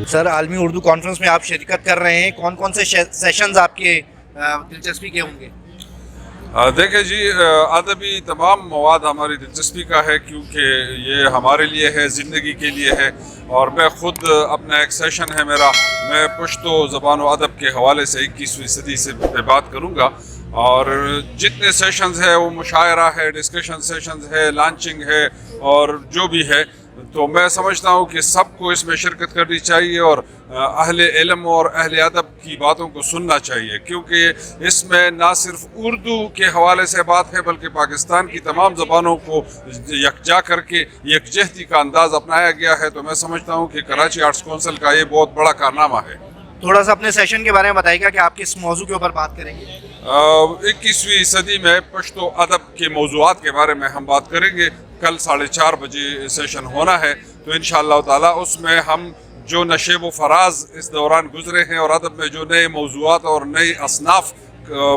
Sir आलमी Urdu conference में आप शिरकत कर रहे हैं, कौन कौन से सेशंस आपके दिलचस्पी के होंगे? देखें जी, अदबी तमाम मवाद हमारी दिलचस्पी का है, क्योंकि ये हमारे लिए है, ज़िंदगी के लिए है। और मैं ख़ुद अपना एक सेशन है मेरा, मैं पश्तो ज़बान व अदब के हवाले से 21वीं सदी से पे बात करूँगा। और जितने सेशंस है वो मुशायरा है, डिस्कशन सेशंस है, लॉन्चिंग है और जो भी है, तो मैं समझता हूँ कि सबको इसमें शिरकत करनी चाहिए और अहले इल्म और अहले अदब की बातों को सुनना चाहिए, क्योंकि इसमें ना सिर्फ उर्दू के हवाले से बात है बल्कि पाकिस्तान की तमाम ज़बानों को यकजा करके यकजहती का अंदाज़ अपनाया गया है। तो मैं समझता हूँ कि कराची आर्ट्स कौंसिल का ये बहुत बड़ा कारनामा है। थोड़ा सा अपने सेशन के बारे में बताइएगा कि आप किस मौजू के ऊपर बात करेंगे? 21वीं सदी में पश्तो अदब के मौज़ूआत के बारे में हम बात करेंगे। कल 4:30 बजे सेशन होना है, तो इंशाअल्लाह ताला उसमें हम जो नशेब व फराज इस दौरान गुजरे हैं और अदब में जो नए मौज़ूआत और नई असनाफ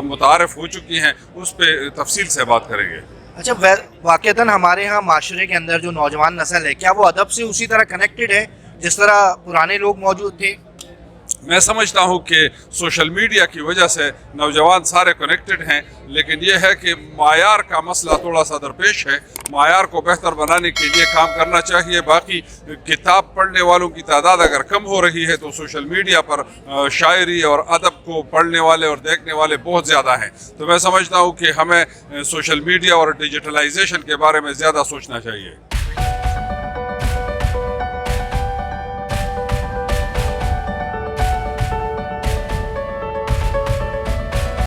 मुतारफ़ हो चुकी हैं उस पर तफसील से बात करेंगे। अच्छा, वाक़तन हमारे यहाँ माशरे के अंदर जो नौजवान नस्ल है, क्या वो अदब से उसी तरह कनेक्टेड है जिस तरह पुराने लोग मौजूद थे? मैं समझता हूँ कि सोशल मीडिया की वजह से नौजवान सारे कनेक्टेड हैं, लेकिन यह है कि मायार का मसला थोड़ा सा दरपेश है। मायार को बेहतर बनाने के लिए काम करना चाहिए। बाकी किताब पढ़ने वालों की तादाद अगर कम हो रही है तो सोशल मीडिया पर शायरी और अदब को पढ़ने वाले और देखने वाले बहुत ज़्यादा हैं। तो मैं समझता हूँ कि हमें सोशल मीडिया और डिजिटलाइजेशन के बारे में ज़्यादा सोचना चाहिए।